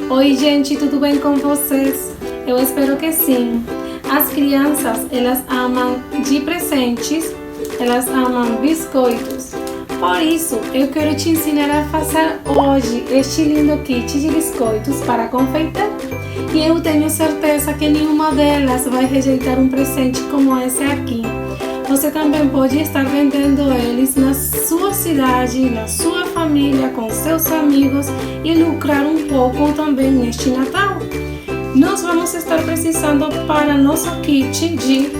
Oi, gente, tudo bem com vocês? Eu espero que sim. As crianças, elas amam de presentes, elas amam biscoitos. Por isso, eu quero te ensinar a fazer hoje este lindo kit de biscoitos para confeitar. E eu tenho certeza que nenhuma delas vai rejeitar um presente como esse aqui. Você também pode estar vendendo eles na sua cidade, na sua família, com seus amigos e lucrar um pouco também neste Natal. Nós vamos estar precisando para nosso kit de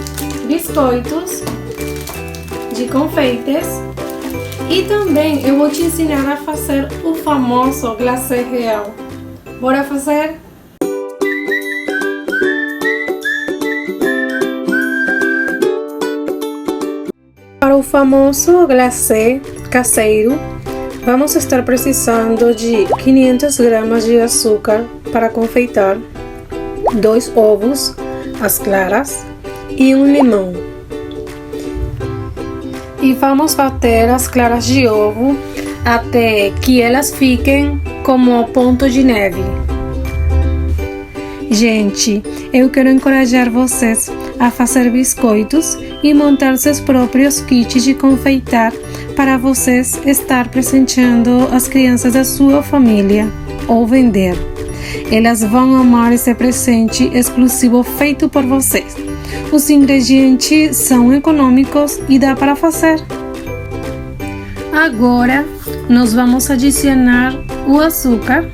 biscoitos, de confeites, e também eu vou te ensinar a fazer o famoso glacê real. Bora fazer? Para o famoso glacê caseiro, vamos estar precisando de 500 gramas de açúcar para confeitar, 2 ovos, as claras e um limão. E vamos bater as claras de ovo até que elas fiquem como ponto de neve. Gente, eu quero encorajar vocês a fazer biscoitos e montar seus próprios kits de confeitar para vocês estar presenteando as crianças da sua família ou vender. Elas vão amar esse presente exclusivo feito por vocês. Os ingredientes são econômicos e dá para fazer. Agora, nós vamos adicionar o açúcar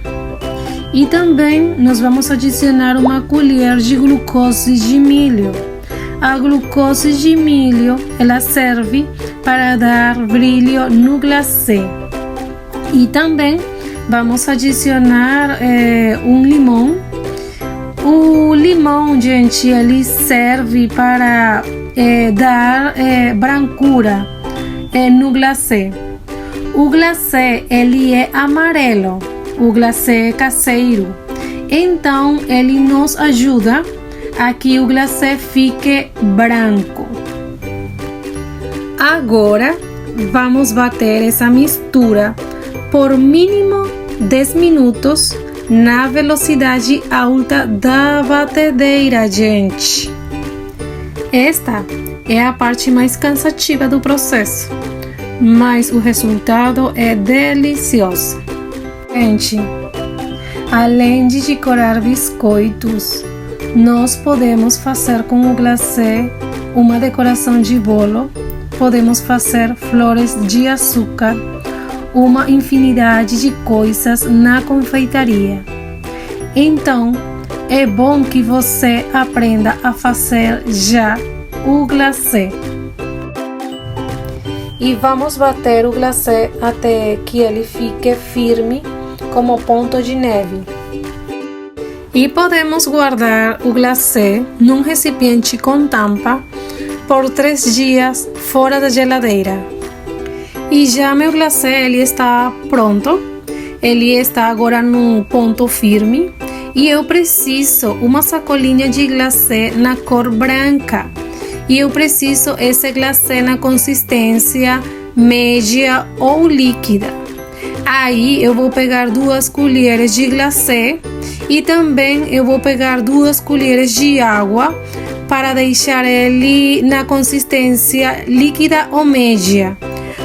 e também nós vamos adicionar uma colher de glucose de milho. A glucose de milho, ela serve para dar brilho no glacê. E também vamos adicionar um limão. O limão, gente, ele serve para dar brancura no glacê. O glacê, ele é amarelo, o glacê caseiro. Então, ele nos ajuda a que o glacê fique branco. Agora, vamos bater essa mistura por mínimo 10 minutos na velocidade alta da batedeira, gente. Esta é a parte mais cansativa do processo, mas o resultado é delicioso. Gente, além de decorar biscoitos, nós podemos fazer com o glacê uma decoração de bolo, podemos fazer flores de açúcar, uma infinidade de coisas na confeitaria. Então, é bom que você aprenda a fazer já o glacê. E vamos bater o glacê até que ele fique firme como ponto de neve. E podemos guardar o glacê num recipiente com tampa por 3 dias fora da geladeira. E já meu glacê, ele está pronto. Ele está agora no ponto firme. E eu preciso uma sacolinha de glacê na cor branca. E eu preciso esse glacê na consistência média ou líquida. Aí eu vou pegar 2 colheres de glacê e também eu vou pegar 2 colheres de água para deixar ele na consistência líquida ou média.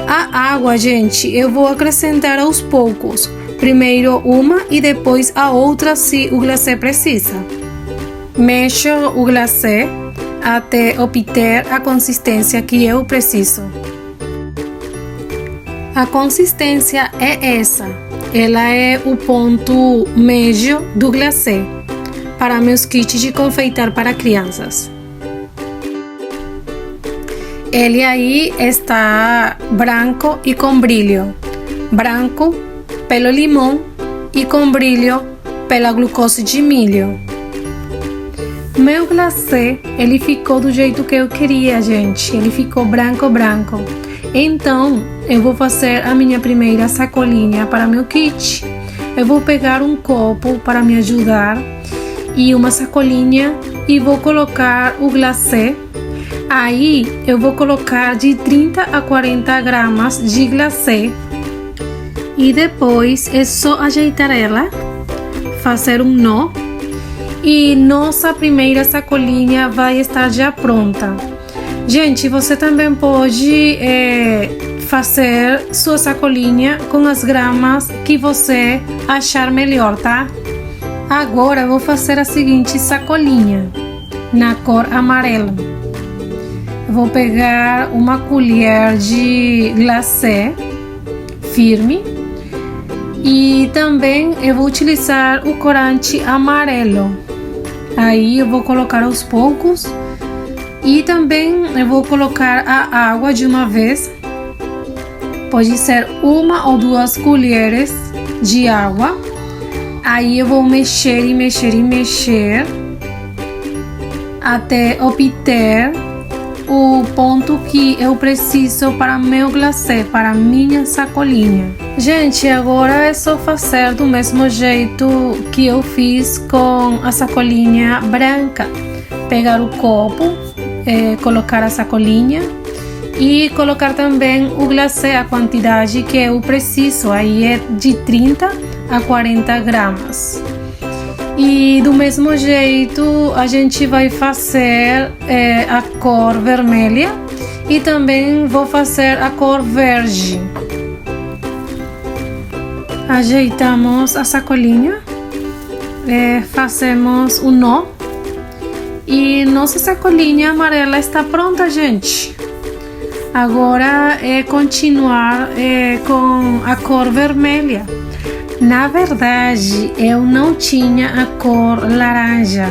A água, gente, eu vou acrescentar aos poucos. Primeiro uma e depois a outra se o glacê precisa. Mexo o glacê até obter a consistência que eu preciso. A consistência é essa. Ela é o ponto médio do glacê para meus kits de confeitar para crianças. Ele aí está branco e com brilho. Branco pelo limão e com brilho pela glucose de milho. Meu glacê, ele ficou do jeito que eu queria, gente. Ele ficou branco. Então, eu vou fazer a minha primeira sacolinha para meu kit. Eu vou pegar um copo para me ajudar e uma sacolinha e vou colocar o glacê. Aí, eu vou colocar de 30 a 40 gramas de glacê. E depois é só ajeitar ela fazer um nó e nossa primeira sacolinha vai estar já pronta. Gente, você também pode fazer sua sacolinha com as gramas que você achar melhor, tá? Agora eu vou fazer a seguinte sacolinha na cor amarela. Eu vou pegar uma colher de glacê firme e também eu vou utilizar o corante amarelo. Aí eu vou colocar aos poucos e também eu vou colocar a água de uma vez. Pode ser 1 ou 2 colheres de água. Aí eu vou mexer e mexer e mexer até obter o ponto que eu preciso para meu glacê, para minha sacolinha. Gente, agora é só fazer do mesmo jeito que eu fiz com a sacolinha branca. Pegar o copo, colocar a sacolinha e colocar também o glacê, a quantidade que eu preciso. Aí é de 30 a 40 gramas. E do mesmo jeito a gente vai fazer a cor vermelha e também vou fazer a cor verde. Ajeitamos a sacolinha, fazemos o nó e nossa sacolinha amarela está pronta, gente. Agora é continuar com a cor vermelha. Na verdade, eu não tinha a cor laranja.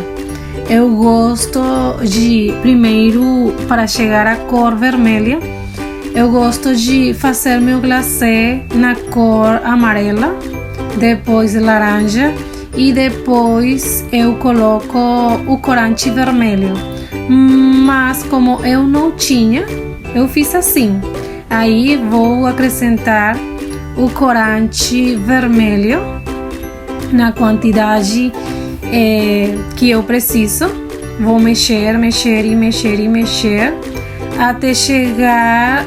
Eu gosto de, primeiro, para chegar à cor vermelha, eu gosto de fazer meu glacê na cor amarela, depois laranja e depois eu coloco o corante vermelho. Mas como eu não tinha, eu fiz assim. Aí vou acrescentar o corante vermelho na quantidade que eu preciso. Vou mexer, mexer e mexer e mexer até chegar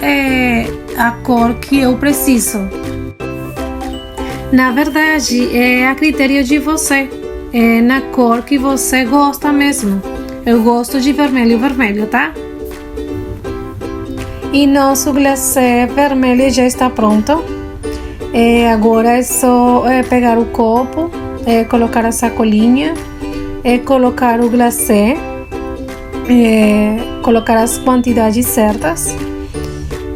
a cor que eu preciso. Na verdade, é a critério de você, na cor que você gosta mesmo. Eu gosto de vermelho, vermelho, tá? E nosso glacê vermelho já está pronto. Agora é só pegar o copo, colocar a sacolinha, colocar o glacê, colocar as quantidades certas.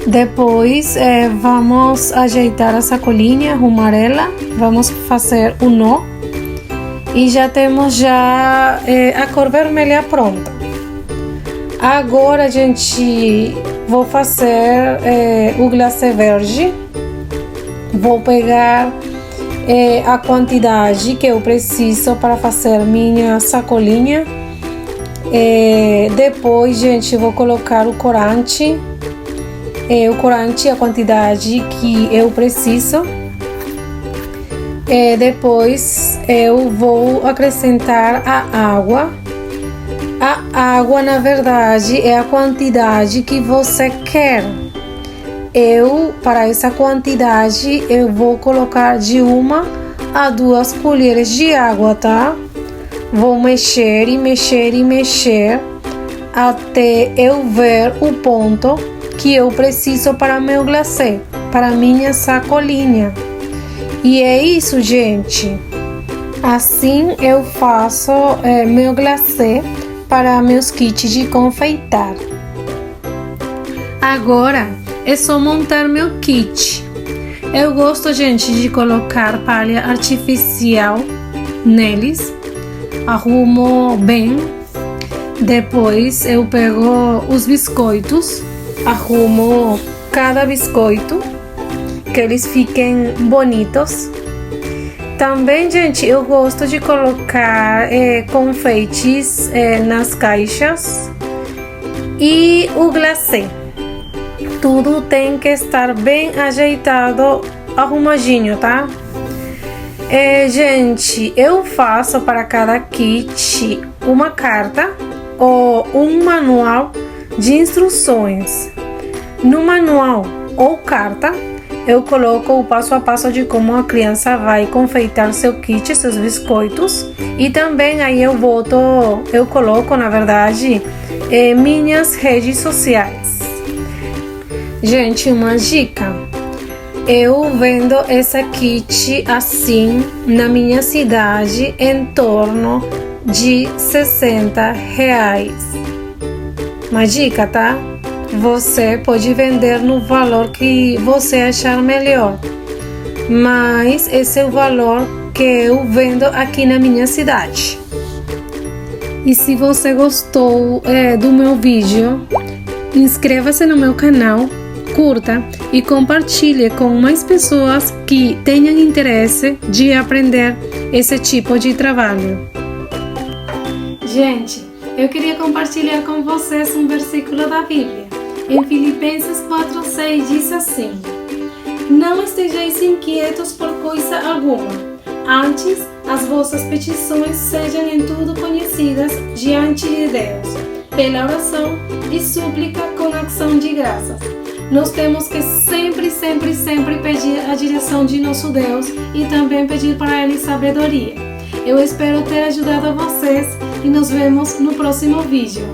Depois vamos ajeitar a sacolinha, arrumar ela, vamos fazer o nó e já temos a cor vermelha pronta. Agora, gente, vou fazer o glacê verde. Vou pegar a quantidade que eu preciso para fazer minha sacolinha. Depois, gente, vou colocar o corante, a quantidade que eu preciso. Depois eu vou acrescentar a água. A água, na verdade, é a quantidade que você quer. Para essa quantidade, eu vou colocar de 1 a 2 colheres de água, tá? Vou mexer e mexer e mexer até eu ver o ponto que eu preciso para meu glacê, para minha sacolinha. E é isso, gente. Assim eu faço meu glacê para meus kits de confeitar. Agora é só montar meu kit. Eu gosto, gente, de colocar palha artificial neles. Arrumo bem. Depois eu pego os biscoitos, arrumo cada biscoito, que eles fiquem bonitos. Também, gente, eu gosto de colocar confeites nas caixas e o glacê. Tudo tem que estar bem ajeitado, arrumadinho, tá? Gente, eu faço para cada kit uma carta ou um manual de instruções. No manual ou carta eu coloco o passo a passo de como a criança vai confeitar seu kit, seus biscoitos, e também aí eu coloco, na verdade, minhas redes sociais. Gente, uma dica. Eu vendo essa kit assim na minha cidade em torno de R$60. Uma dica, tá? Você pode vender no valor que você achar melhor, mas esse é o valor que eu vendo aqui na minha cidade. E se você gostou do meu vídeo, inscreva-se no meu canal, curta e compartilhe com mais pessoas que tenham interesse de aprender esse tipo de trabalho. Gente, eu queria compartilhar com vocês um versículo da Bíblia. Em Filipenses 4:6 diz assim: Não estejais inquietos por coisa alguma, antes as vossas petições sejam em tudo conhecidas diante de Deus, pela oração e súplica com ação de graças. Nós temos que sempre pedir a direção de nosso Deus e também pedir para Ele sabedoria. Eu espero ter ajudado a vocês e nos vemos no próximo vídeo.